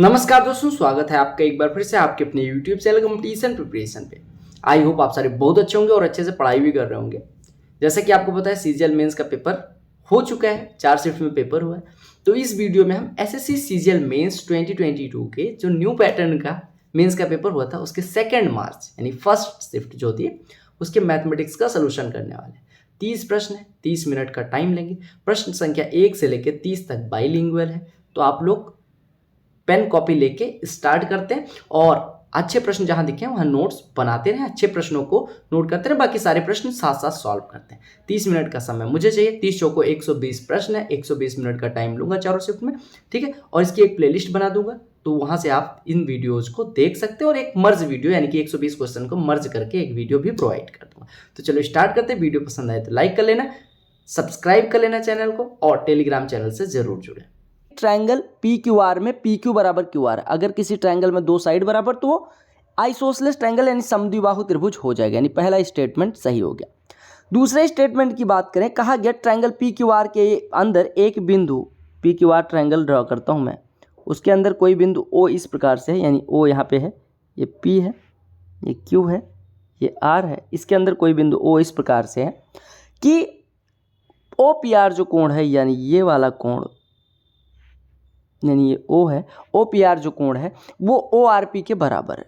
नमस्कार दोस्तों, स्वागत है आपका एक बार फिर से आपके अपने YouTube चैनल कंपटीशन प्रिपरेशन पे। आई होप आप सारे बहुत अच्छे होंगे और अच्छे से पढ़ाई भी कर रहे होंगे। जैसा कि आपको पता है सीजीएल मेंस का पेपर हो चुका है, 4 शिफ्ट में पेपर हुआ है। तो इस वीडियो में हम एसएससी सीजीएल मेंस 2022 के जो न्यू पैटर्न का मेंस का पेपर हुआ था उसके 2 मार्च यानी फर्स्ट शिफ्ट जो थी उसके मैथमेटिक्स का सोल्यूशन करने वाले हैं। 30 प्रश्न है, 30 मिनट का टाइम लेंगे। प्रश्न संख्या 1 से लेकर 30 तक बाइलिंगुअल है, तो आप लोग पेन कॉपी लेके स्टार्ट करते हैं और अच्छे प्रश्न जहां दिखे वहां नोट्स बनाते रहें, अच्छे प्रश्नों को नोट करते रहें, बाकी सारे प्रश्न साथ साथ सॉल्व करते हैं। 30 मिनट का समय मुझे चाहिए, 30 चौको 120 प्रश्न है, 120 मिनट का टाइम लूंगा चारों शिफ्ट में, ठीक है। और इसकी एक प्लेलिस्ट बना दूंगा, तो वहां से आप इन वीडियोज को देख सकते हैं और एक मर्ज वीडियो यानी कि 120 क्वेश्चन को मर्ज करके एक वीडियो भी प्रोवाइड कर दूंगा। तो चलो स्टार्ट करते हैं। वीडियो पसंद आए तो लाइक कर लेना, सब्सक्राइब कर लेना चैनल को और टेलीग्राम चैनल से जरूर जुड़े। ट्रायंगल पी क्यू आर में पी क्यू बराबर क्यू आर, अगर किसी ट्रायंगल में दो साइड बराबर तो वो आइसोसेलेस ट्रायंगल यानी समद्विबाहु त्रिभुज हो जाएगा, यानी पहला स्टेटमेंट सही हो गया। दूसरे स्टेटमेंट की बात करें, कहा गया ट्रायंगल पी क्यू आर के अंदर एक बिंदु P Q are triangle draw करता हूं मैं, उसके अंदर कोई बिंदु ओ इस प्रकार से है, यानी ओ यहाँ पे है, ये पी है, ये क्यू है, ये आर है, इसके अंदर कोई बिंदु ओ इस प्रकार से है कि ओ पी आर जो कोण है यानी ये वाला कोण, यानी ये O है, ओ पी आर जो कोण है वो ओ आर पी के बराबर है,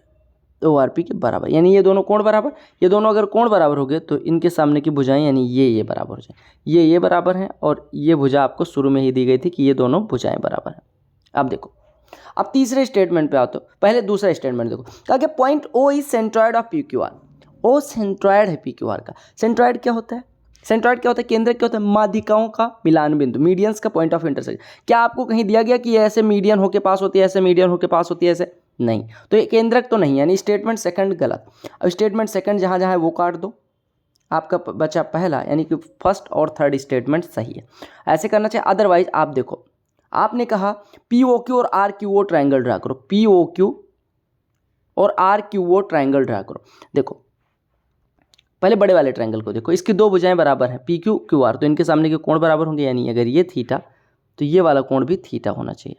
ओ आर पी के बराबर, यानी ये दोनों कोण बराबर, ये दोनों अगर कोण बराबर हो गए तो इनके सामने की भुजाएं यानी ये बराबर हो जाए, ये बराबर हैं और ये भुजा आपको शुरू में ही दी गई थी कि ये दोनों भुजाएं बराबर हैं। अब देखो, अब तीसरे स्टेटमेंट पे आते हो, पहले दूसरा स्टेटमेंट देखो, कहा कि point O is centroid of P Q R. O centroid है पी क्यू आर का। सेंट्रॉइड क्या होता है? सेंट्रॉइड क्या होता है? केंद्रक क्या होता है? माध्यिकाओं का मिलान बिंदु, मीडियंस का पॉइंट ऑफ इंटरसेक्शन। क्या आपको कहीं दिया गया कि ये ऐसे मीडियन होके पास होती है, ऐसे मीडियन होके पास होती है, ऐसे नहीं, तो ये केंद्रक तो नहीं, यानी स्टेटमेंट सेकंड गलत। अब स्टेटमेंट सेकंड जहां जहां है वो काट दो, आपका बचा पहला, यानी कि फर्स्ट और थर्ड स्टेटमेंट सही है, ऐसे करना चाहिए। अदरवाइज आप देखो, आपने कहा पी ओ क्यू और R Q O triangle draw करो, पी ओ क्यू और R Q O triangle draw करो। देखो पहले बड़े वाले ट्रायंगल को देखो, इसकी दो भुजाएं बराबर हैं पी क्यू क्यू आर, तो इनके सामने के कोण बराबर होंगे, यानी अगर ये थीटा तो ये वाला कोण भी थीटा होना चाहिए,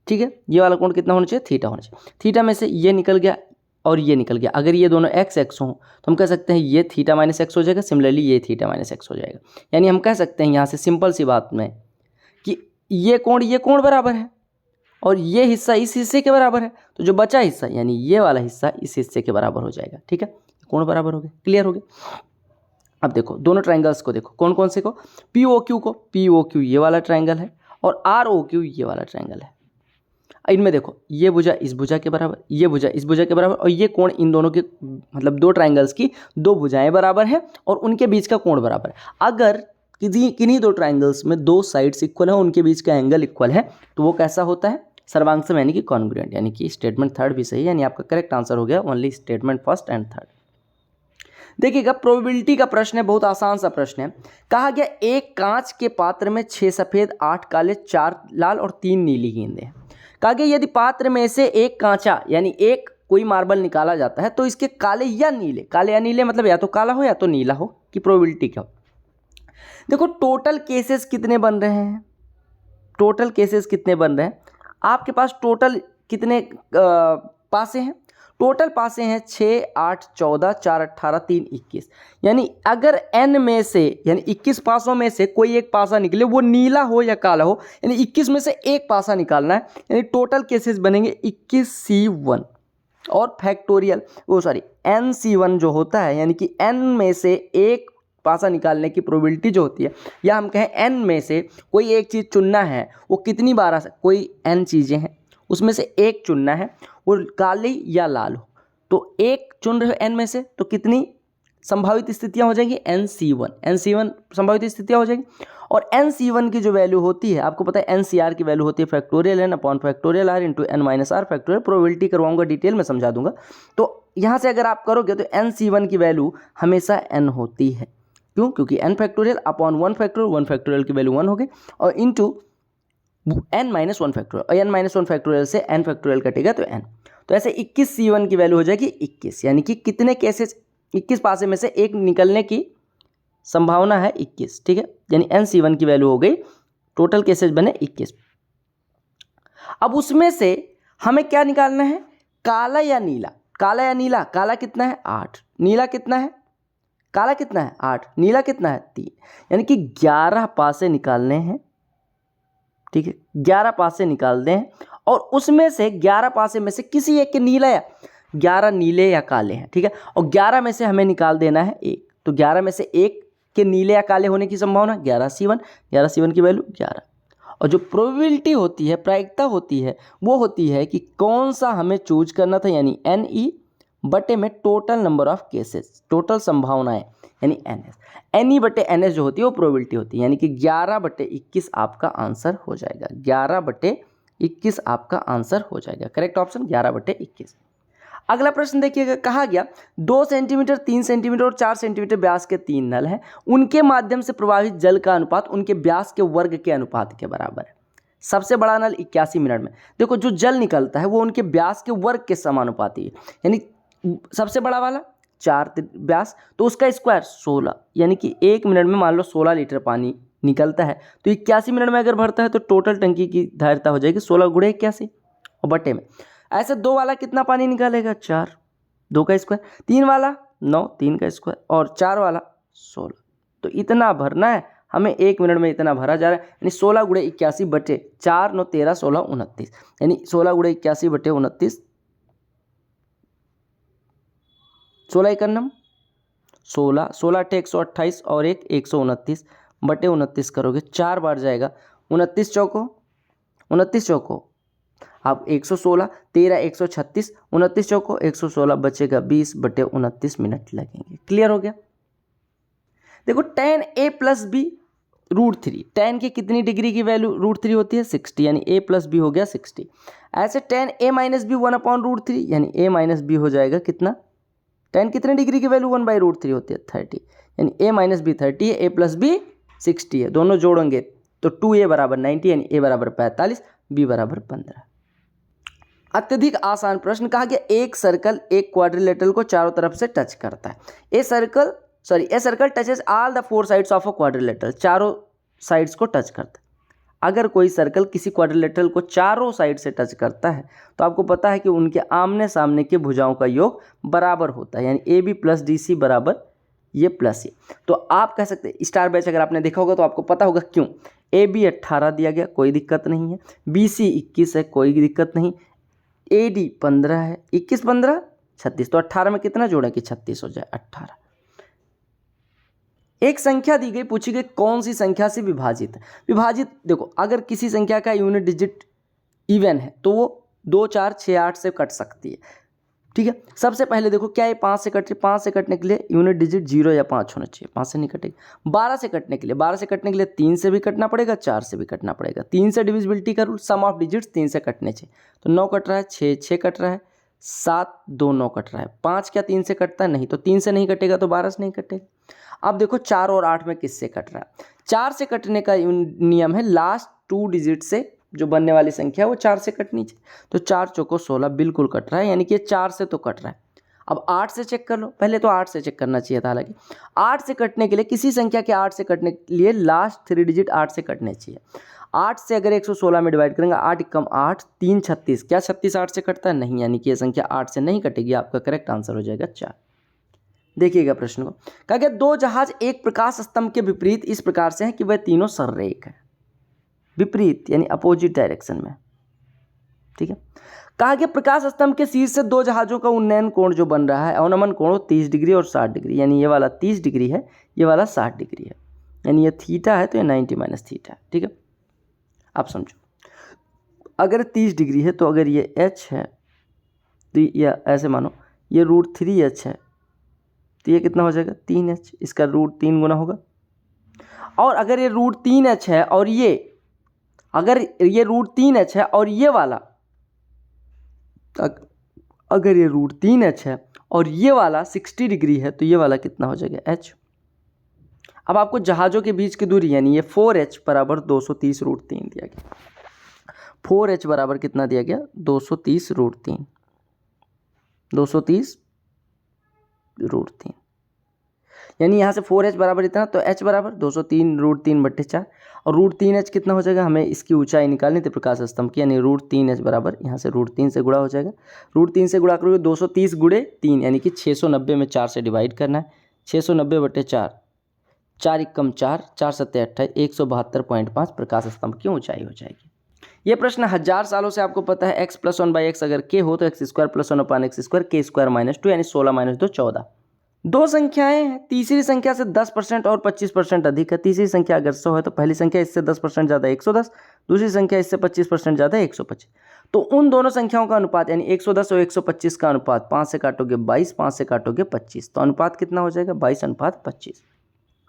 ठीक है। ये वाला कोण कितना होना चाहिए? थीटा होना चाहिए। थीटा में से ये निकल गया और ये निकल गया, अगर ये दोनों एक्स एक्स हों तो हम कह सकते हैं ये थीटा माइनस एक्स हो जाएगा, सिमिलरली ये थीटा माइनस एक्स हो जाएगा, यानी हम कह सकते हैं यहाँ से सिंपल सी बात में कि ये कोण बराबर है और ये हिस्सा इस हिस्से के बराबर है, तो जो बचा हिस्सा यानी ये वाला हिस्सा इस हिस्से के बराबर हो जाएगा, ठीक है। कोण बराबर हो गए, क्लियर हो गया। अब देखो दोनों ट्रायंगल्स को देखो, कौन कौन से को, पी ओ क्यू को, पी ओ क्यू ये वाला ट्रायंगल है और आर ओ क्यू ये वाला ट्रायंगल है। इनमें देखो ये भुजा इस भुजा के बराबर, ये भुजा इस भुजा के बराबर और ये कोण इन दोनों के, मतलब दो ट्रायंगल्स की दो भुजाएं बराबर हैं और उनके बीच का कोण बराबर है। अगर किन्हीं दो ट्रायंगल्स में दो साइड्स इक्वल है, उनके बीच का एंगल इक्वल है, तो वो कैसा होता है? सर्वांगसम यानी कि कॉन्ग्रुएंट, यानी कि स्टेटमेंट थर्ड भी सही है, यानी आपका करेक्ट आंसर हो गया only statement first and third. देखिएगा प्रोबेबिलिटी का प्रश्न है, बहुत आसान सा प्रश्न है। कहा गया एक कांच के पात्र में 6 सफेद 8 काले 4 लाल और 3 नीली गेंदें हैं। कहा गया यदि पात्र में से एक कांचा यानी एक कोई मार्बल निकाला जाता है तो इसके काले या नीले मतलब या तो काला हो या तो नीला हो, कि प्रोबेबिलिटी क्या हो। देखो टोटल केसेस कितने बन रहे हैं, टोटल केसेस कितने बन रहे हैं आपके पास, टोटल कितने पासे हैं? टोटल पासे हैं 6 8 14 4 18 3 21, यानी अगर n में से यानी 21 पासों में से कोई एक पासा निकले, वो नीला हो या काला हो, यानी 21 में से एक पासा निकालना है, यानी टोटल केसेस बनेंगे 21C1 और फैक्टोरियल NC1 जो होता है, यानी कि n में से एक पासा निकालने की प्रोबेबिलिटी जो होती है, या हम कहें n में से कोई एक चीज़ चुनना है, वो कितनी बार आ सकती, कोई n चीज़ें हैं उसमें से एक चुनना है, वो काली या लाल हो, तो एक चुन रहे हो n में से, तो कितनी संभावित स्थितियां हो जाएंगी? NC1 संभावित स्थितियां हो जाएंगी। और NC1 की जो वैल्यू होती है, आपको पता है NCR की वैल्यू होती है factorial n upon factorial r into n minus R factorial. Probability करवाऊंगा, डिटेल में समझा दूंगा। तो यहाँ से अगर आप करोगे तो NC1 की वैल्यू हमेशा n होती है, क्यों? क्योंकि n फैक्टोरियल अपॉन 1 फैक्टोरियल की वैल्यू 1 हो गई और इंटू n माइनस 1 फैक्टोरियल, और n माइनस 1 फैक्टोरियल से n फैक्टोरियल कटेगा तो n, तो ऐसे 21C1 की वैल्यू हो जाएगी 21, यानी कि कितने केसेस, 21 पासे में से एक निकलने की संभावना है 21, ठीक है, यानी NC1 की वैल्यू हो गई, टोटल केसेस बने 21। अब उसमें से हमें क्या निकालना है, काला या नीला। काला या नीला, काला कितना है 8, नीला कितना है, काला कितना है 8, नीला कितना है 3, यानी कि 11 पासे निकालने हैं। ठीक है, 11 पासे निकालते हैं और उसमें से 11 पासे में से किसी एक के नीला या 11 नीले या काले हैं। ठीक है, और 11 में से हमें निकाल देना है एक, तो 11 में से एक के नीले या काले होने की संभावना 11C1, 11C1 की वैल्यू 11। और जो प्रोबेबिलिटी होती है, प्रायिकता होती है, वो होती है कि कौन सा हमें चूज करना था, यानी NE बटे में total number of cases, total संभावनाएं यानी NS। NE बटे NS जो होती है वो प्रोबेबिलिटी होती है, यानी कि 11/21 आपका आंसर हो जाएगा। 11/21 आपका आंसर हो जाएगा। Correct option 11/21। अगला प्रश्न देखिएगा, कहा गया 2 सेंटीमीटर, 3 सेंटीमीटर और 4 सेंटीमीटर व्यास के 3 नल हैं, उनके माध्यम से प्रवाहित जल का अनुपात उनके व्यास के वर्ग के अनुपात के बराबर है। सबसे बड़ा नल 81 मिनट में, देखो जो जल निकलता है वो उनके व्यास के वर्ग के समानुपाती है, यानी सबसे बड़ा वाला 4 व्यास तो उसका स्क्वायर 16, यानी कि 1 मिनट में मान लो 16 लीटर पानी निकलता है, तो 81 मिनट में अगर भरता है तो टोटल टंकी की धारिता हो जाएगी 16 × 81 और बटे में ऐसे 2 वाला कितना पानी निकालेगा 4, 2 का स्क्वायर, 3 वाला 9, 3 का स्क्वायर और 4 वाला 16, तो इतना भरना है हमें 1 मिनट में, इतना भरा जा रहा है, यानी 16 × 81 बटे 4, 9 13 16 29, यानी 16 × 81 बटे 29, 16 × 9 16, 16 × 128 और 1 129 बटे 29 करोगे 4 बार जाएगा, 29 चौको अब 116, 13 136, 29 चौको 116 बचेगा 20 बटे 29 मिनट लगेंगे। क्लियर हो गया। देखो tan A + B √3, tan की कितनी डिग्री की वैल्यू √3 होती है 60, यानी A + B हो गया 60। ऐसे tan A - B 1/√3, यानी A - B हो जाएगा कितना, tan कितने डिग्री की वैल्यू 1/√3 होती है 30, यानी A - B 30 है, A + B 60 है, दोनों जोड़ेंगे तो 2A = 90, यानी A = 45, B = 15। अत्यधिक आसान प्रश्न, कहा गया एक सर्कल एक क्वाड्रिलेटरल को चारों तरफ से टच करता है। A circle touches all the 4 sides of a quadrilateral, चारों साइड्स को टच करता है। अगर कोई सर्कल किसी क्वाड्रिलेटरल को चारों साइड से टच करता है तो आपको पता है कि उनके आमने सामने के भुजाओं का योग बराबर होता है, यानी AB + DC = ये प्लस ये। तो आप कह सकते हैं स्टार बैच अगर आपने देखा होगा तो आपको पता होगा क्यों। AB 18 दिया गया, कोई दिक्कत नहीं है, BC 21 है, कोई दिक्कत नहीं, AD 15 है, 21 15 36, तो 18 में कितना जोड़ें कि 36 हो जाए 18। एक संख्या दी गई, पूछी गई कौन सी संख्या से विभाजित है। विभाजित देखो, अगर किसी संख्या का यूनिट डिजिट इवन है तो वो 2 4 6 8 से कट सकती है। ठीक है, सबसे पहले देखो क्या ये 5 से कट रही, 5 से कटने के लिए यूनिट डिजिट 0 या 5 होना चाहिए, 5 से नहीं कटेगी। 12 से कटने के लिए 3 से भी कटना पड़ेगा, 4 से भी कटना पड़ेगा। 3 से डिविजिबिलिटी का रूल, सम ऑफ डिजिट्स 3 से कटने चाहिए, तो 9 कट रहा है, 6 कट रहा है, 7 2 9 कट रहा है, 5 क्या 3 से कटता है नहीं, तो 3 से नहीं कटेगा तो 12 से नहीं कटेगा। अब देखो 4 और 8 में किससे कट रहा है। 4 से कटने का नियम है लास्ट 2 डिजिट से जो बनने वाली संख्या है वो 4 से कटनी चाहिए, तो 4 चौको 16 बिल्कुल कट रहा है, यानी कि 4 से तो कट रहा है। अब 8 से चेक कर लो, पहले तो 8 से चेक करना चाहिए था, हालांकि 8 से कटने के लिए किसी संख्या के 8 से कटने के लिए लास्ट 3 डिजिट 8 से कटने चाहिए। 8 से अगर 116 में डिवाइड करेंगे, 8 × 8 3 36, क्या 36 8 से कटता है नहीं, यानी कि ये संख्या 8 से नहीं कटेगी, आपका करेक्ट आंसर हो जाएगा 4। देखिएगा प्रश्न को, कहा गया 2 जहाज एक प्रकाश स्तंभ के विपरीत इस प्रकार से हैं कि वह तीनों सररेख है, विपरीत यानी अपोजिट डायरेक्शन में। ठीक है, कहा गया प्रकाश स्तंभ के शीर्ष से 2 जहाजों का उन्नयन कोण जो बन रहा है, अवनमन कोण 30 डिग्री और 60 डिग्री, यानी ये वाला 30 डिग्री है, ये वाला 60 डिग्री है, यानी ये थीटा है तो ये 90 - थीटा है। ठीक है, आप समझो, अगर 30 डिग्री है तो अगर ये h है तो या ऐसे मानो ये √3h है, तो ये कितना हो जाएगा 3h, इसका √3 गुना होगा। और अगर ये √3h है और ये अगर ये √3h है और ये वाला अगर ये √3h है और ये वाला 60 डिग्री है तो ये वाला कितना हो जाएगा h। अब आपको जहाज़ों के बीच की दूरी यानी ये 4h = 230 √3 दिया गया। 4h बराबर कितना दिया गया 230 √3, 230 √3। यानी यहाँ से 4h बराबर इतना, तो h बराबर 203√3/4 और √3h कितना हो जाएगा, हमें इसकी ऊंचाई निकालनी थी प्रकाश स्तंभ की, यानी √3h बराबर यहाँ से √3 से गुणा हो जाएगा। √3 से गुणा करोगे 230 गुणे 3 यानी कि 690 में 4 से डिवाइड करना है। 690/4, 4 एकम 4, 4 सत्ते 28, 172.5 प्रकाश स्तंभ की ऊंचाई हो जाएगी। ये प्रश्न 1000 सालों से आपको पता है x + 1/x अगर k हो तो x² + 1/x² k² - 2 यानी 16 - 2 14। दो संख्याएं हैं, तीसरी संख्या से 10% और 25% अधिक है। तीसरी संख्या अगर 100 है तो पहली संख्या इससे 10% ज़्यादा 110, दूसरी संख्या इससे 25% ज़्यादा 125। तो उन दोनों संख्याओं का अनुपात यानी 110 और 125 का अनुपात 5 से काटोगे 22, 5 से काटोगे 25, तो अनुपात कितना हो जाएगा 22:25।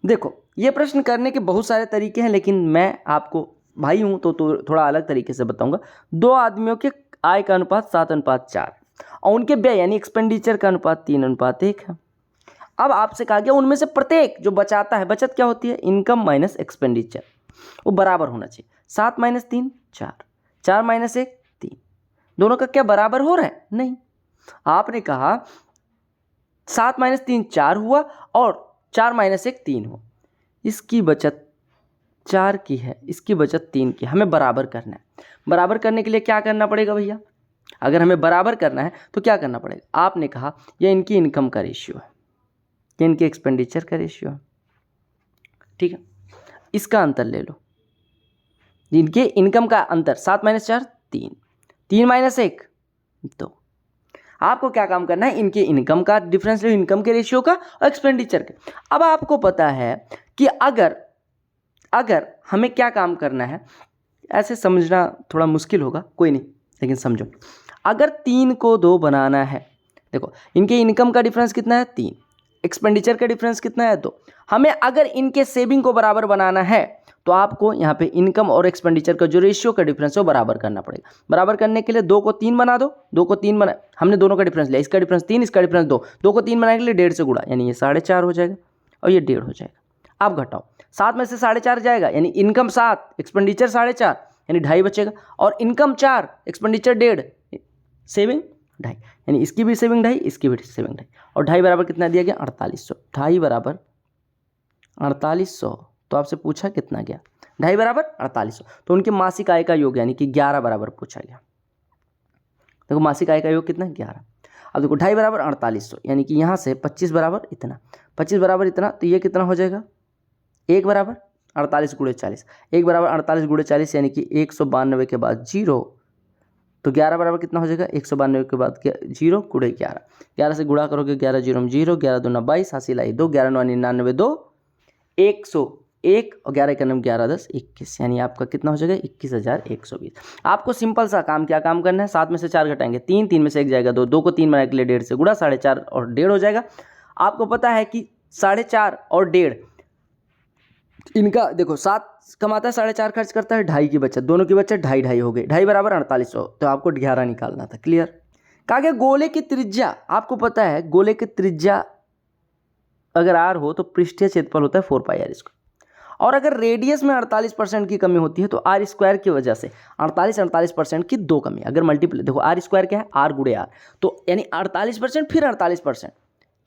देखो ये प्रश्न करने के बहुत सारे तरीके हैं, लेकिन मैं आपको भाई हूँ तो थोड़ा अलग तरीके से बताऊंगा। दो आदमियों के आय का अनुपात 7:4 और उनके व्यय यानी एक्सपेंडिचर का अनुपात 3:1 है। अब आपसे कहा गया उनमें से प्रत्येक जो बचाता है, बचत क्या होती है, इनकम माइनस एक्सपेंडिचर, वो बराबर होना चाहिए। 7 - 3 4, 4 - 1 3, दोनों का क्या बराबर हो रहा है, नहीं। आपने कहा 7 - 3 4 हुआ और 4 - 1 3 हुआ, इसकी बचत 4 की है, इसकी बचत 3 की, हमें बराबर करना है। बराबर करने के लिए क्या करना पड़ेगा भैया, अगर हमें बराबर करना है तो क्या करना पड़ेगा, आपने कहा यह इनकी इनकम का रेशियो है, ये इनके एक्सपेंडिचर का रेशियो है, ठीक है। इसका अंतर ले लो, इनके इनकम का अंतर 7 - 4 3, 3 - 1 2। आपको क्या काम करना है, इनके इनकम का डिफरेंस लो, इनकम के रेशियो का और एक्सपेंडिचर का। अब आपको पता है कि अगर हमें क्या काम करना है, ऐसे समझना थोड़ा मुश्किल होगा, कोई नहीं, लेकिन समझो। अगर 3 को 2 बनाना है, देखो इनके इनकम का डिफरेंस कितना है 3, एक्सपेंडिचर का डिफरेंस कितना है 2। हमें अगर इनके सेविंग को बराबर बनाना है तो आपको यहाँ पे इनकम और एक्सपेंडिचर का जो रेशियो का डिफरेंस है वो बराबर करना पड़ेगा। बराबर करने के लिए 2 को 3 बना दो, 2 को 3 बना, हमने दोनों का डिफरेंस लिया, इसका डिफरेंस 3, इसका डिफरेंस 2, 2 को 3 बनाने के लिए 1.5 से गुणा, यानी ये 4.5 हो जाएगा और ये 1.5 हो जाएगा। अब घटाओ, 7 में से 4.5 जाएगा, यानी इनकम 7, एक्सपेंडिचर 4.5, यानी 2.5 बचेगा, और इनकम 4, एक्सपेंडिचर 1.5, सेविंग 2.5, यानी इसकी भी सेविंग 2.5, इसकी भी सेविंग 2.5, और 2.5 बराबर कितना दिया गया 4800, 2.5 बराबर 4800। तो आपसे पूछा कितना गया, 2.5 बराबर 4800, तो उनके मासिक आय का योग यानी कि 11 बराबर पूछा गया। देखो मासिक आय का योग कितना 11। अब देखो 2.5 बराबर 4800, यानी कि यहाँ से 25 बराबर इतना, 25 बराबर इतना, तो ये कितना हो जाएगा 1 बराबर 48 × 40, 1 बराबर 48 × 40 यानी कि 192 के बाद 0, तो 11 बराबर कितना हो जाएगा 192 के बाद 0 × 11, 11 से गुणा करोगे 11 0 0, 11 2 22, हासिल आई 2, 11 9 99 2, 101 और 11 1 11 10 21, यानी आपका कितना हो जाएगा 21,120। आपको सिंपल सा काम क्या काम करना है, 7 में से 4 घटाएंगे 3, 3 में से 1 जाएगा 2, 2 को 3 बनाने के लिए 1.5 से गुणा, 4.5 और 1.5 हो जाएगा। आपको पता है कि 4.5 और 1.5 इनका देखो 7 कमाता है 4.5 खर्च करता है, 2.5 की बचत, दोनों की बचत 2.5 2.5 हो गई, 2.5 बराबर 4800, तो आपको 11 निकालना था। क्लियर। कहा गया गोले की त्रिज्या, आपको पता है गोले की त्रिज्या अगर r हो तो पृष्ठीय क्षेत्रफल होता है 4πr², और अगर रेडियस में 48% की कमी होती है तो r² की वजह से 48% की 2 कमी, अगर मल्टीप्लाई, देखो r² क्या है r × r, तो यानी 48% फिर 48%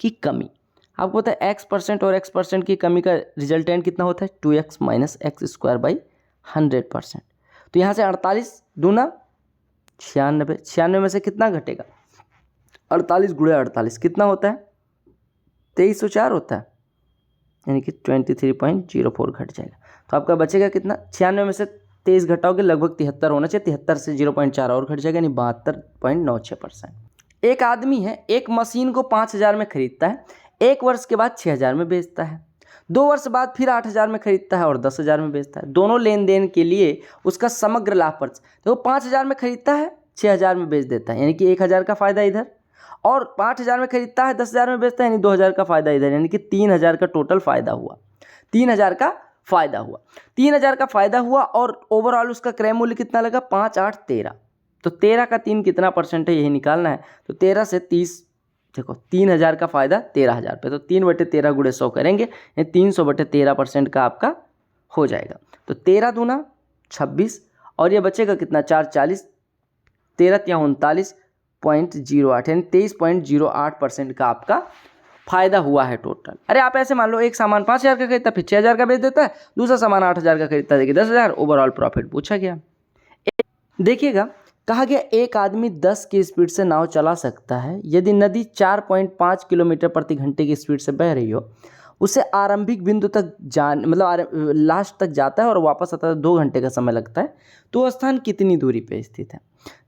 की कमी। आपको पता है x% और x% की कमी का रिजल्टेंट कितना होता है 2x - x² 100%। तो यहाँ से 48 दूना 96, 96 में से कितना घटेगा 48 × 48 कितना होता है 2304 होता है, यानी कि 23.04 घट जाएगा। तो आपका बचेगा कितना, 96 में से 23 घटाओगे लगभग 73 होना चाहिए, 73 से 0.4 और घट जाएगा, यानी 72.96%। एक आदमी है, एक मशीन को 5000 में खरीदता है, 1 वर्ष के बाद 6000 में बेचता है, 2 वर्ष बाद फिर 8000 में खरीदता है और 10000 में बेचता है। दोनों लेन देन के लिए उसका समग्र लाभ पर, देखो 5000 में खरीदता है 6000 में बेच देता है, यानी कि 1000 का फायदा इधर, और 5000 में खरीदता है 10000 में बेचता है, यानी 2000 का फायदा इधर, यानी कि 3000 का टोटल फायदा हुआ, 3000 का फायदा हुआ, 3000 का फायदा हुआ, और ओवरऑल उसका क्रय मूल्य कितना लगा 5 8 13, तो 13 का 3 कितना % है यही निकालना है। तो 13 से 30, देखो 3000 का फायदा 13000 पे, तो 3/13 × 100 करेंगे, 300/13% का आपका हो जाएगा। तो 13 दूना 26, और ये बचेगा कितना 4 40, 13 × 39.08, यानी 23.08% का आपका फायदा हुआ है टोटल। अरे आप ऐसे मान लो एक सामान 5,000 का खरीदता, फिर 6,000 का बेच देता है, दूसरा सामान 8,000 का खरीदता है, देखिए 10,000 ओवरऑल प्रॉफिट पूछा गया। देखिएगा कहा गया एक आदमी 10 की स्पीड से नाव चला सकता है यदि नदी 4.5 किलोमीटर प्रति घंटे की स्पीड से बह रही हो। उसे आरंभिक बिंदु तक लास्ट तक जाता है और वापस आता है 2 घंटे का समय लगता है, तो वो स्थान कितनी दूरी पे स्थित है।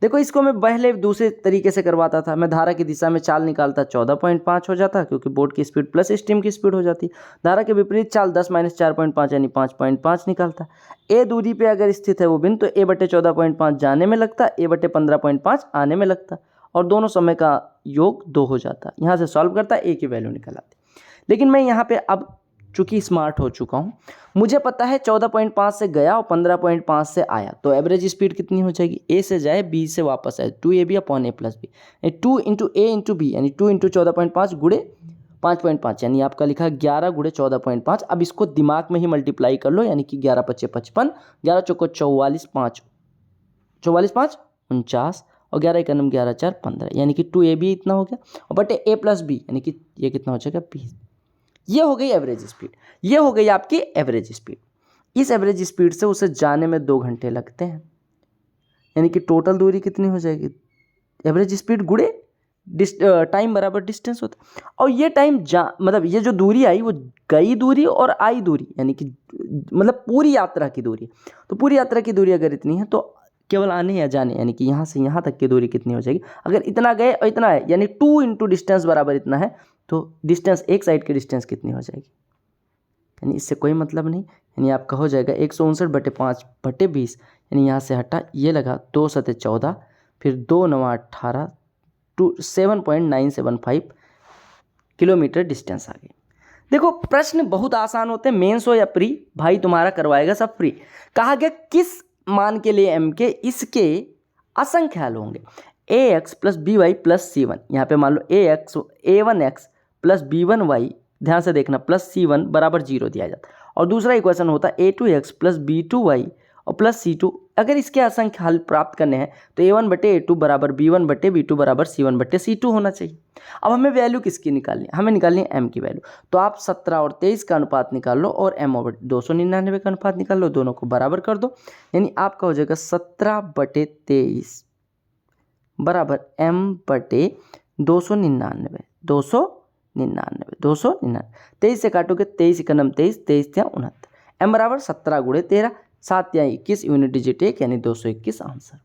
देखो इसको मैं पहले दूसरे तरीके से करवाता था, मैं धारा की दिशा में चाल निकालता 14.5 हो जाता क्योंकि बोट की स्पीड प्लस स्टीम की स्पीड हो जाती। धारा के विपरीत चाल 10 - 4.5 यानी 5.5 निकालता। ए दूरी पे अगर स्थित है वो बिंदु तो A/14.5 जाने में लगता, A/15.5 आने में लगता और दोनों समय का योग 2 हो जाता। यहाँ से सॉल्व करता ए की वैल्यू निकल आती। लेकिन मैं यहाँ पे अब चूंकि स्मार्ट हो चुका हूँ, मुझे पता है 14.5 से गया और 15.5 से आया, तो एवरेज स्पीड कितनी हो जाएगी, ए से जाए बी से वापस आए 2ab upon a plus B, 2 × a × b यानी 2 × 14.5 गुणे 5.5 यानी आपका लिखा 11 × 14.5। अब इसको दिमाग में ही मल्टीप्लाई कर लो, यानी कि 11 × 5 = 55, 11 × 4 = 44, 5 44 5 49 और 11 × 1 = 11 4 15 यानी कि 2ab इतना हो गया और बटे a प्लस बी यानी कि ये कितना हो जाएगा 20। ये हो गई एवरेज स्पीड, ये हो गई आपकी एवरेज स्पीड। इस एवरेज स्पीड से उसे जाने में 2 घंटे लगते हैं, यानी कि टोटल दूरी कितनी हो जाएगी, एवरेज स्पीड गुणे टाइम बराबर डिस्टेंस होता है। और ये टाइम मतलब ये जो दूरी आई वो गई दूरी और आई दूरी, यानी कि मतलब पूरी यात्रा की दूरी। तो पूरी यात्रा की दूरी अगर इतनी है तो केवल आने या जाने यानी कि यहाँ से यहाँ तक की दूरी कितनी हो जाएगी, अगर इतना गए और इतना है यानी 2 × डिस्टेंस बराबर इतना है, तो डिस्टेंस एक साइड की डिस्टेंस कितनी हो जाएगी, यानी इससे कोई मतलब नहीं, यानी आपका हो जाएगा 159/5/20 यानी यहाँ से हटा ये लगा 2 × 7 = 14 फिर 2 × 9 = 18 7.975 किलोमीटर डिस्टेंस आ गई। देखो प्रश्न बहुत आसान होते हैं, मेंस हो या प्री, भाई तुम्हारा करवाएगा सब फ्री। कहा गया किस मान के लिए m के इसके असंख्य हल होंगे, ax + by + c1। यहाँ पे मान लो a1x + b1y, ध्यान से देखना, प्लस c1 = 0 दिया जाता है। और दूसरा इक्वेशन होता है a2x + b2y और प्लस c2। अगर इसके असंख्य हल प्राप्त करने हैं तो a1/a2 = b1/b2 = c1/c2 होना चाहिए। अब हमें वैल्यू किसकी निकालनी है, हमें निकालनी है m की वैल्यू। तो आप 17 और 23 का अनुपात निकाल लो और m/299 का अनुपात निकाल लो, दोनों को बराबर कर दो, यानी आपका हो जाएगा 17/23 बराबर m/299। 299 23 से काटोगे 23 × 23 23 × 69 m बराबर 17 × 13 7 या 21 यूनिट डिजिट 1 यानी 221 आंसर।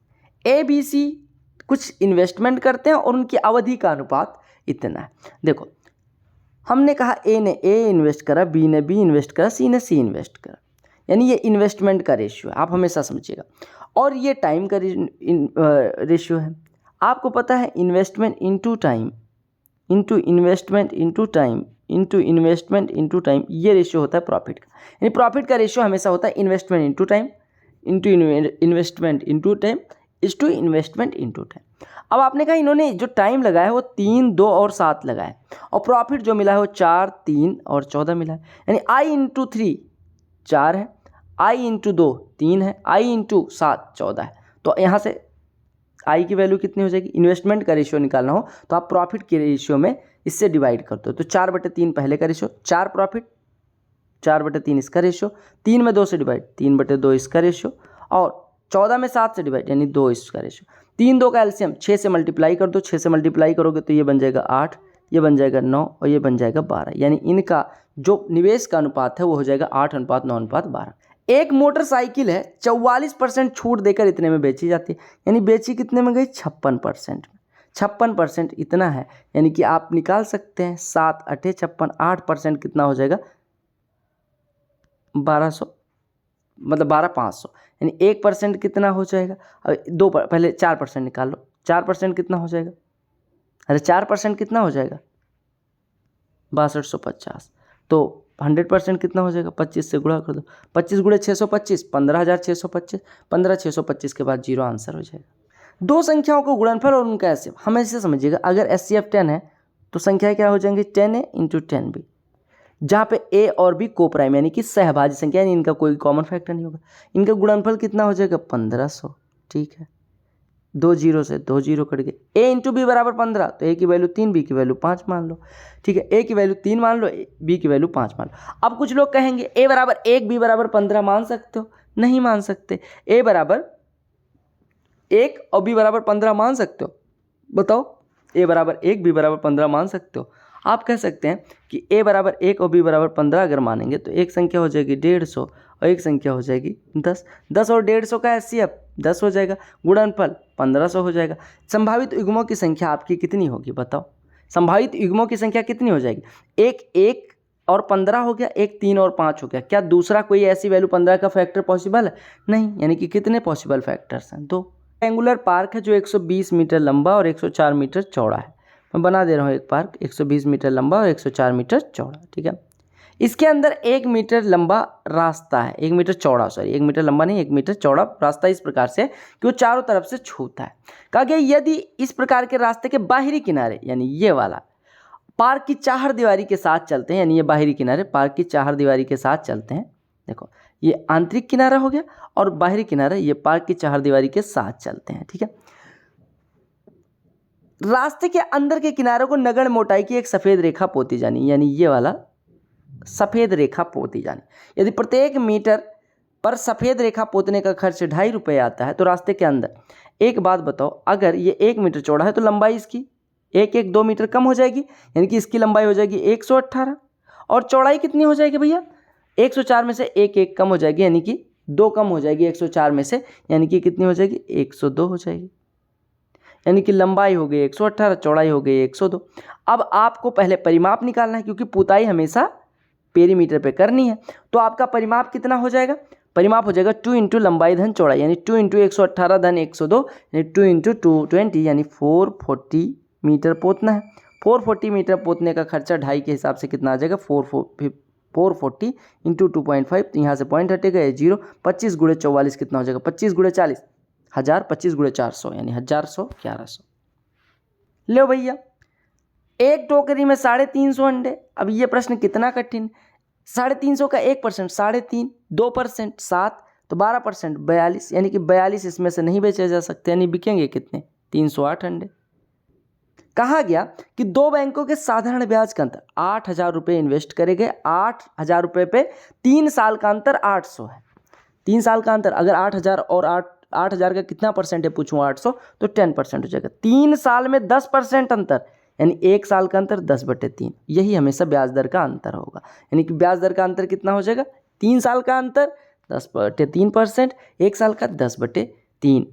ए बी सी कुछ इन्वेस्टमेंट करते हैं और उनकी अवधि का अनुपात इतना है। देखो हमने कहा ए ने ए इन्वेस्ट करा, बी ने बी इन्वेस्ट करा, सी ने सी इन्वेस्ट करा, यानी ये इन्वेस्टमेंट का रेशियो है, आप हमेशा समझिएगा। और ये टाइम का रेशियो है। आपको पता है investment into time into investment into time into investment into time, ये रेशियो होता है प्रॉफिट का। यानी प्रॉफिट का रेशियो हमेशा होता है investment into time into investment into time is to investment into time. अब आपने कहा इन्होंने जो टाइम लगाया है वो 3, 2 और 7 लगाया है और प्रॉफिट जो मिला है वो 4, 3 और 14 मिला है, यानी i × 3 4 है, i × 2 3 है, i × 7 14 है। तो यहाँ से आई की वैल्यू कितनी हो जाएगी, इन्वेस्टमेंट का रेशियो निकालना हो तो आप प्रॉफिट के रेशियो में इससे डिवाइड करते हो, तो 4/3 पहले का रेशियो, 4 प्रॉफिट 4/3 इसका रेशियो, 3 में 2 से डिवाइड 3/2 इसका रेशियो और 14 में 7 से डिवाइड यानी 2 इसका रेशियो। 3 2 का एलसीएम 6 से मल्टीप्लाई कर दो, 6 से मल्टीप्लाई करोगे तो ये बन जाएगा 8, ये बन जाएगा 9 और ये बन जाएगा 12, यानी इनका जो निवेश का अनुपात है वो हो जाएगा 8:9:12। एक मोटरसाइकिल है 44% छूट देकर इतने में बेची जाती है, यानी बेची कितने में गई 56% में। 56% इतना है, यानी कि आप निकाल सकते हैं 7 × 8 = 56, 8% कितना हो जाएगा 1200 मतलब 12,500, यानी 1% कितना हो जाएगा, अब पहले 4% निकाल लो, 4% कितना हो जाएगा, अरे 4% कितना हो जाएगा 6250, तो 100% कितना हो जाएगा 25 से गुणा कर दो, 25 × 625 15,625, 15,625 के बाद 0 आंसर हो जाएगा। दो संख्याओं को गुणनफल और उनका एचसीएफ हमेशा समझिएगा, अगर एचसीएफ 10 है तो संख्याएं क्या हो जाएंगी 10a × 10b, जहाँ पे a और b को प्राइम यानी कि सहभाजी संख्या, यानी इनका कोई कॉमन फैक्टर नहीं होगा। इनका गुणनफल कितना हो जाएगा 1500, ठीक है। 2 जीरो से 2 जीरो कट गए। a इंटू बी बराबर 15, तो a की वैल्यू 3, b की वैल्यू 5 मान लो। ठीक है, a की वैल्यू 3 मान लो, b की वैल्यू 5 मान लो। अब कुछ लोग कहेंगे a बराबर 1, b बराबर 15 मान सकते हो? नहीं मान सकते। a बराबर 1 और b बराबर 15 मान सकते हो? बताओ, a बराबर 1, b बराबर 15 मान सकते हो? आप कह सकते हैं कि a बराबर 1 और b बराबर 15 अगर मानेंगे तो एक संख्या हो जाएगी 150 और एक संख्या हो जाएगी 10। 10 और 150 का HCF 10 हो जाएगा, गुणनफल 1500 हो जाएगा। संभावित युग्मों की संख्या आपकी कितनी होगी बताओ? संभावित युग्मों की संख्या कितनी हो जाएगी? एक और 15 हो गया, एक 3 और 5 हो गया। क्या दूसरा कोई ऐसी वैल्यू 15 का फैक्टर पॉसिबल है? नहीं। यानी कि कितने पॉसिबल फैक्टर्स हैं? 2। रेक्टेंगुलर पार्क है जो 120 मीटर लंबा और 104 मीटर चौड़ा है। मैं बना दे रहा हूँ एक पार्क 120 मीटर लंबा और 104 मीटर चौड़ा। ठीक है, इसके अंदर 1 मीटर लंबा रास्ता है, 1 मीटर चौड़ा, सॉरी 1 मीटर लंबा नहीं, 1 मीटर चौड़ा रास्ता इस प्रकार से कि वो चारों तरफ से छूता है। कहा गया यदि इस प्रकार के रास्ते के बाहरी किनारे, यानी ये वाला, पार्क की चारदीवारी के साथ चलते हैं, यानी ये बाहरी किनारे पार्क की चारदीवारी के साथ चलते हैं। देखो, ये आंतरिक किनारा हो गया और बाहरी किनारा ये पार्क की चारदीवारी के साथ चलते हैं। ठीक है, रास्ते के अंदर के किनारों को नगण्य मोटाई की एक सफ़ेद रेखा पोती जानी, यानी ये वाला सफ़ेद रेखा पोती जानी। यदि प्रत्येक मीटर पर सफ़ेद रेखा पोतने का खर्च 2.5 रुपये आता है तो रास्ते के अंदर, एक बात बताओ, अगर ये 1 मीटर चौड़ा है तो लंबाई इसकी 2 मीटर कम हो जाएगी, यानी कि इसकी लंबाई हो जाएगी 118 और चौड़ाई कितनी हो जाएगी भैया? 104 में से 1 कम हो जाएगी, यानी कि 2 कम हो जाएगी 104 में से, यानी कि कितनी हो जाएगी? 102 हो जाएगी। यानी कि लंबाई हो गई 118, चौड़ाई हो गई 102। अब आपको पहले परिमाप निकालना है क्योंकि पुताई हमेशा पेरीमीटर पे करनी है। तो आपका परिमाप कितना हो जाएगा? परिमाप हो जाएगा 2 इंटू लंबाई धन चौड़ाई, यानी 2 इंटू 118 धन 102, यानी 2 इंटू 220, यानी 440 मीटर पोतना है। 440 मीटर पोतने का खर्चा 2.5 के हिसाब से कितना आ जाएगा? 440 इंटू 2.5, तो यहाँ से पॉइंट हटेगा, ये 0। 25 गुणे 44 कितना हो जाएगा? 25 गुणे 40 1000, 25 गुणे 400 यानी 1100, 1100। लो भैया, एक टोकरी में 350 अंडे। अब ये प्रश्न कितना कठिन? 350 का 1% 3.5, 2% 7, तो 12% 42, यानी कि 42 इसमें से नहीं बेचे जा सकते, यानी बिकेंगे कितने? 308 अंडे। कहा गया कि 2 बैंकों के साधारण ब्याज का अंतर 8000 रुपये इन्वेस्ट करे गए, 8000 रुपये पे 3 साल का अंतर 800 है। 3 साल का अंतर, अगर 8000 और 8000 का कितना परसेंट है पूछूं? 800, तो 10% हो जाएगा। 3 साल में 10% अंतर, यानी 1 साल का अंतर 10/3। यही हमेशा ब्याज दर का अंतर होगा, यानी कि ब्याज दर का अंतर कितना हो जाएगा? 3 साल का अंतर 10/3%, 1 साल का 10/3,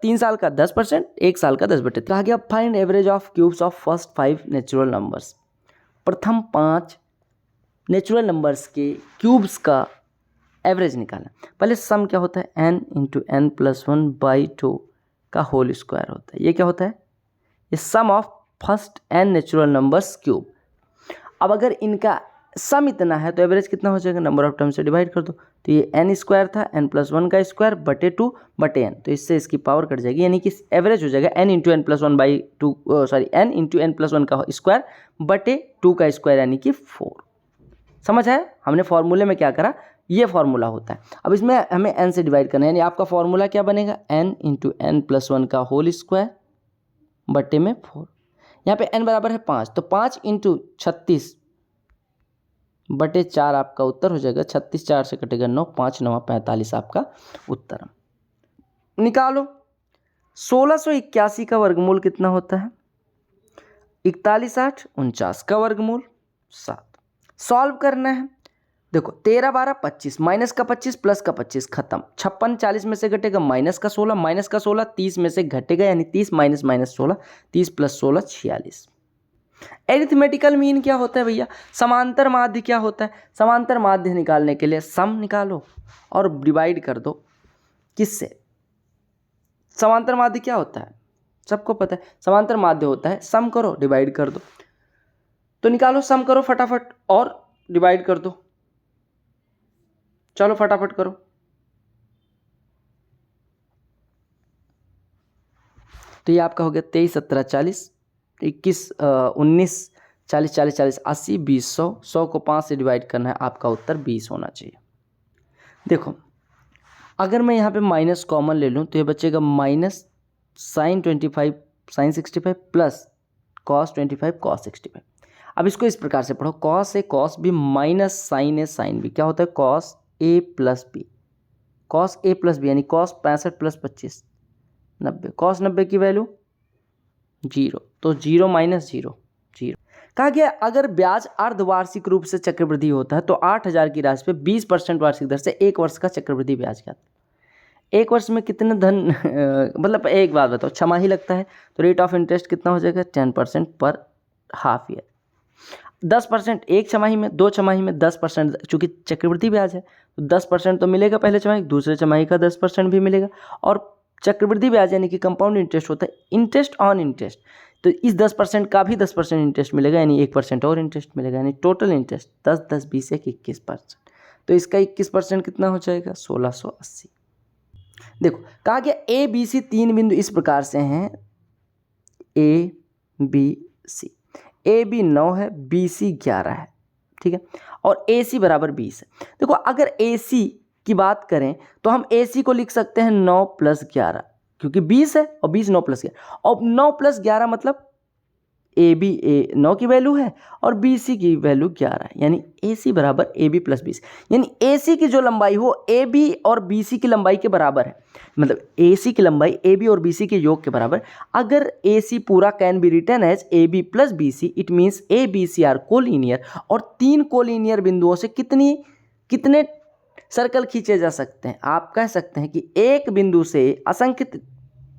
3 साल का 10%, 1 साल का 10/3। कहा गया find average of cubes of first 5 natural numbers. प्रथम 5 नेचुरल नंबर्स के क्यूब्स का एवरेज निकालना। पहले सम क्या होता है? n इंटू n प्लस 1/2 का होल स्क्वायर होता है। ये क्या होता है? ये sum of first n natural numbers cube. अब अगर इनका सम इतना है तो एवरेज कितना हो जाएगा? नंबर ऑफ टर्म से डिवाइड कर दो, तो ये n स्क्वायर था, n प्लस 1 का स्क्वायर बटे 2/n, तो इससे इसकी पावर कट जाएगी, यानी कि एवरेज हो जाएगा n into n plus 1/2, sorry n into n plus 1 का स्क्वायर बटे 2 का स्क्वायर, यानी कि 4। समझ है? हमने फॉर्मूले में क्या करा? ये फॉर्मूला होता है। अब इसमें हमें n से डिवाइड करना है, यानी आपका फॉर्मूला क्या बनेगा? n इंटू n प्लस 1 का होल स्क्वायर बटे में 4। यहाँ पे n बराबर है 5, तो 5 इंटू 36 बटे 4 आपका उत्तर हो जाएगा। 36 4 से कटेगा 9, 5 9 45 आपका उत्तर। निकालो 1681 का वर्गमूल कितना होता है? 41 8 49 का वर्गमूल 7। सॉल्व करना है। देखो 13 12 25, माइनस का 25 प्लस का 25 खत्म। 56 40 में से घटेगा माइनस का 16, माइनस का 16 30 में से घटेगा, यानी 30 minus minus 16, 30 plus 16 46। Arithmetical mean क्या होता है भैया? समांतर माध्य क्या होता है? समांतर माध्य निकालने के लिए सम निकालो और डिवाइड कर दो किससे? समांतर माध्य क्या होता है? सबको पता है, समांतर माध्य होता है सम करो डिवाइड कर दो। तो निकालो, सम करो फटाफट और डिवाइड कर दो। चलो फटाफट करो। तो ये आपका हो गया 23 17 40, 21 19 40 40 40 80 20 100, 100 को 5 से डिवाइड करना है, आपका उत्तर 20 होना चाहिए। देखो अगर मैं यहाँ पे माइनस कॉमन ले लूँ तो ये बचेगा sine 25 sine 65 plus cos 25 cos 65। अब इसको इस प्रकार से पढ़ो, cos A cos B minus sine A sine B, क्या होता है cos A plus B, cos A plus B यानी कॉस 65 प्लस 25 90, कॉस 90 की वैल्यू 0, तो 0 माइनस 0 0। कहा गया अगर ब्याज अर्धवार्षिक रूप से चक्रवृद्धि होता है तो 8,000 की राशि पे 20% वार्षिक दर से 1 वर्ष का चक्रवृद्धि ब्याज क्या, 1 वर्ष में कितने धन मतलब एक बात बताओ, छमाही लगता है तो रेट ऑफ इंटरेस्ट कितना हो जाएगा 10% पर हाफ ईयर, 10% एक छमाही में, 2 छमाही में 10%, चूंकि चक्रवृद्धि ब्याज है तो 10% तो मिलेगा पहले छमाही, दूसरे छमाही का 10% भी मिलेगा। और चक्रवृद्धि ब्याज यानी कि कंपाउंड इंटरेस्ट होता है इंटरेस्ट ऑन इंटरेस्ट, तो इस 10% का भी 10% इंटरेस्ट मिलेगा, यानी 1% और इंटरेस्ट मिलेगा, यानी टोटल इंटरेस्ट 10 10 20 1 21%, तो इसका 21% कितना हो जाएगा 1680। देखो कहा गया ए बी सी 3 बिंदु इस प्रकार से हैं, ए बी सी, ए बी 9 है, बी सी 11 है, ठीक है, और ए सी बराबर 20 है। देखो अगर ए सी की बात करें तो हम ए सी को लिख सकते हैं 9 + 11, क्योंकि 20 है और 20 9 + 11, और 9 + 11 मतलब ए बी 9 की वैल्यू है और बी सी की वैल्यू 11 है, यानी ए सी बराबर ए बी + 20, यानी ए सी की जो लंबाई हो ए बी और बी सी की लंबाई के बराबर है, मतलब ए सी की लंबाई ए बी और बी सी के योग के बराबर। अगर ए सी पूरा can be written as A B + B C, it means A B C are collinear, और 3 कोलिनियर बिंदुओं से कितने सर्कल खींचे जा सकते हैं, आप कह सकते हैं कि एक बिंदु से असंख्य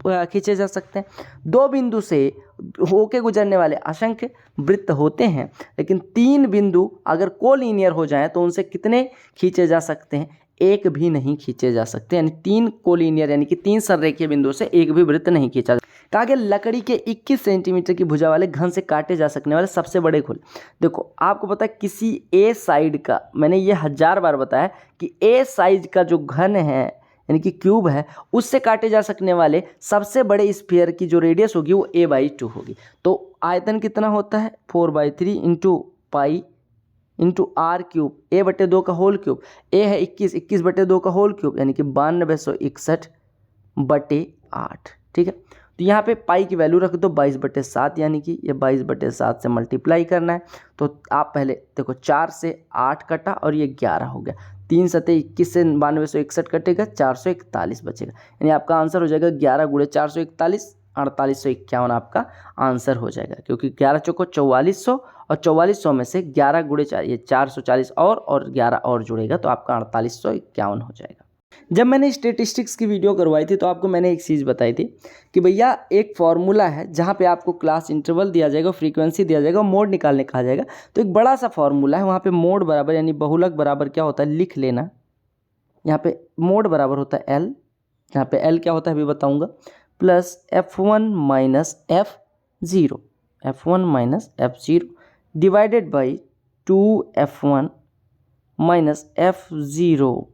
खींचे जा सकते हैं, 2 बिंदु से होके गुजरने वाले असंख्य वृत्त होते हैं, लेकिन 3 बिंदु अगर कोलिनियर हो जाएं तो उनसे कितने खींचे जा सकते हैं, एक भी नहीं खींचे जा सकते, यानी 3 कोलिनियर यानी कि 3 सररेखीय बिंदुओं से एक भी वृत्त नहीं खींचा। कहा गया लकड़ी के 21 सेंटीमीटर की भुजा वाले घन से काटे जा सकने वाले सबसे बड़े खोल। देखो आपको पता है किसी ए साइड का, मैंने ये 1000 बार बताया कि ए साइज का जो घन है यानी कि क्यूब है, उससे काटे जा सकने वाले सबसे बड़े स्फीयर की जो रेडियस होगी वो a/2 होगी। तो आयतन कितना होता है 4/3 × पाई × r³ a/2 का होल क्यूब, a है 21 21/2 का होल क्यूब यानी कि 9261/8, ठीक है। तो यहाँ पे पाई की वैल्यू रख दो 22/7, यानी कि ये 22/7 से मल्टीप्लाई करना है, तो आप पहले देखो 4 से 8 कटा और ये 11 हो गया, 3 × 21 से 9261 कटेगा, 441 बचेगा, यानी आपका आंसर हो जाएगा 11 × 441 4851 आपका आंसर हो जाएगा, क्योंकि 11 चौको 4400 और 4400 में से 11 × 4 ये 440 और 11 और जुड़ेगा तो आपका 4851 हो जाएगा। जब मैंने स्टेटिस्टिक्स की वीडियो करवाई थी तो आपको मैंने एक चीज़ बताई थी कि भैया एक फॉर्मूला है जहाँ पे आपको क्लास इंटरवल दिया जाएगा, फ्रीक्वेंसी दिया जाएगा, मोड निकालने कहा जाएगा, तो एक बड़ा सा फॉर्मूला है, वहाँ पे मोड बराबर यानी बहुलक बराबर क्या होता है लिख लेना, यहाँ पे मोड बराबर होता है L, यहाँ पे L क्या होता है अभी बताऊँगा, plus F1 - F0 divided by 2F1 - F0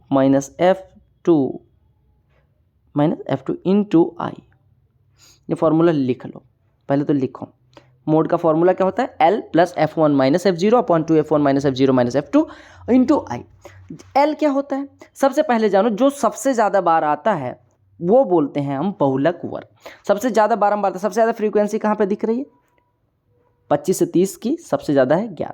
- F2 into I। ये फॉर्मूला लिख लो, पहले तो लिखो मोड का फॉर्मूला क्या होता है L + F1 - F0 upon 2F1 - F0 - F2 into I। L क्या होता है सबसे पहले जानो, जो सबसे ज़्यादा बार आता है वो बोलते हैं हम बहुलक वर्ग, सबसे ज़्यादा बारंबार, सबसे ज़्यादा फ्रीक्वेंसी कहाँ पे दिख रही है 25 से 30 की, सबसे ज़्यादा है 11,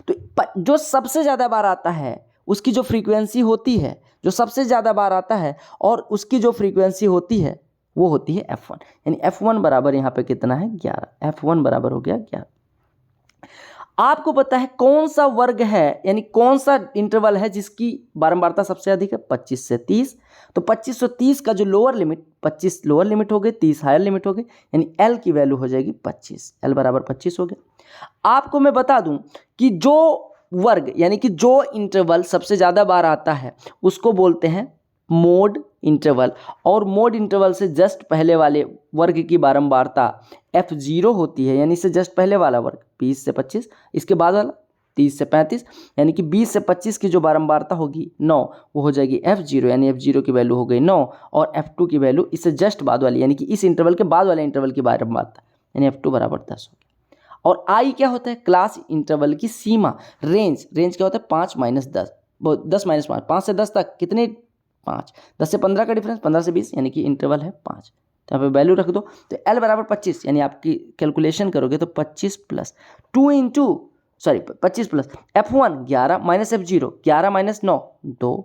तो जो सबसे ज़्यादा बार आता है उसकी जो फ्रीक्वेंसी होती है, जो सबसे ज़्यादा बार आता है और उसकी जो फ्रीक्वेंसी होती है वो होती है F1, यानी F1 बराबर यहाँ पे कितना है 11, F1 बराबर हो गया 11। आपको पता है कौन सा वर्ग है यानी कौन सा इंटरवल है जिसकी बारंबारता सबसे अधिक है 25 से 30, तो 25 से 30 का जो लोअर लिमिट 25 लोअर लिमिट हो गई, 30 हायर लिमिट हो गई, यानी L की वैल्यू हो जाएगी 25, L बराबर 25 हो गया। आपको मैं बता दूं कि जो वर्ग यानी कि जो इंटरवल सबसे ज़्यादा बार आता है उसको बोलते हैं मोड इंटरवल, और मोड इंटरवल से जस्ट पहले वाले वर्ग की बारंबारता F0 होती है, यानी इससे जस्ट पहले वाला वर्ग 20 से 25, इसके बाद वाला 30 से 35, यानी कि 20 से 25 की जो बारंबारता होगी 9 वो हो जाएगी F0, यानी F0 की वैल्यू हो गई 9, और F2 की वैल्यू इससे जस्ट बाद वाली यानी कि इस इंटरवल के बाद वाले इंटरवल की बारंबारता यानी F2 बराबर 10 हो गया। और I क्या होता है क्लास इंटरवल की सीमा, रेंज क्या होता है 5 - 10 10 - 5 5 से 10 तक कितने 5, 10 से 15 का डिफरेंस, 15 से 20 यानी कि इंटरवल है 5, तो यहाँ पे वैल्यू रख दो। तो L बराबर 25, यानी आपकी कैलकुलेशन करोगे तो 25 plus 25 plus F1 11 minus F0 11 minus 9 2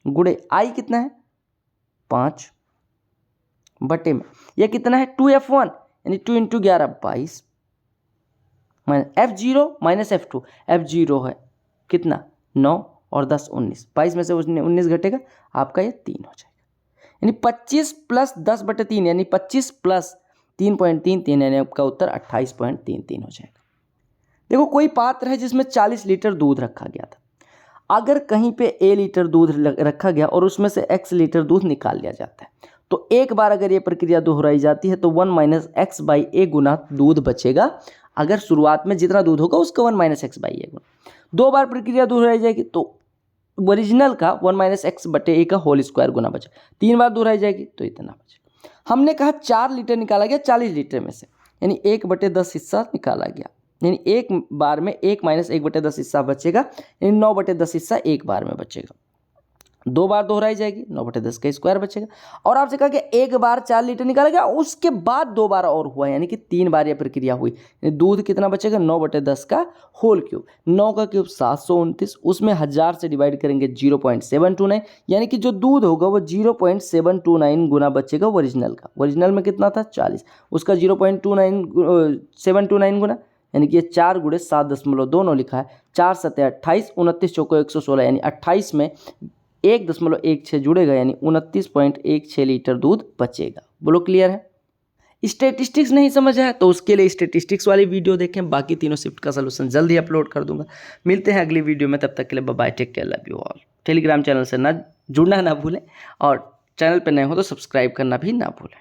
गुणे I कितना है 5 बटे में यह कितना है 2F1 यानी 2 into 11 22 minus F0 minus F2 F0 है कितना 9 और 10 19 22 में से उसने 19 घटेगा आपका ये 3 हो जाएगा, यानी 25 प्लस 10 बटे 3 यानी 25 प्लस 3.33 यानी आपका उत्तर 28.33 हो जाएगा। देखो कोई पात्र है जिसमें 40 लीटर दूध रखा गया था, अगर कहीं पे A लीटर दूध रखा गया और उसमें से X लीटर दूध निकाल लिया जाता है तो एक बार अगर ये प्रक्रिया दोहराई जाती है तो 1 माइनस एक्स बाई ए गुना दूध बचेगा। अगर शुरुआत में जितना दूध होगा उसका 1 माइनस एक्स बाई ए गुना, 2 बार प्रक्रिया दोहराई जाएगी तो ओरिजिनल का 1 माइनस एक्स बटे ए का होल स्क्वायर गुना बचा, 3 बार दोहराई जाएगी तो इतना बचेगा। हमने कहा 4 लीटर निकाला गया 40 लीटर में से, यानी 1/10 हिस्सा निकाला गया, यानी एक बार में 1 माइनस 1/10 हिस्सा बचेगा, यानी 9/10 हिस्सा एक बार में बचेगा। 2 बार दोहराई जाएगी 9/10 का स्क्वायर बचेगा। और आपसे कहा कि एक बार 4 लीटर निकाला गया उसके बाद 2 बार और हुआ, यानी कि 3 बार यह प्रक्रिया हुई, यानी दूध कितना बचेगा 9/10 का होल क्यूब, 9 का क्यूब 729, उसमें 1000 से डिवाइड करेंगे 0.729, यानी कि जो दूध होगा वो 0.729 गुना बचेगा ओरिजिनल का। ओरिजिनल में कितना था 40, उसका 0.729 गुना, यानी कि ये 4 गुणे 7.29 लिखा है, 4 7 28, 29 चौको 116, यानी 28 में 1.16 जुड़ेगा, यानी 29.16 लीटर दूध बचेगा। बोलो क्लियर है? स्टेटिस्टिक्स नहीं समझ आया तो उसके लिए स्टेटिस्टिक्स वाली वीडियो देखें, बाकी तीनों शिफ्ट का सलूशन जल्द ही अपलोड कर दूंगा। मिलते हैं अगली वीडियो में, तब तक के लिए bye bye, take care, love you all. Telegram channel से ना जुड़ना ना भूलें और चैनल पर नए हो तो सब्सक्राइब करना भी ना भूलें।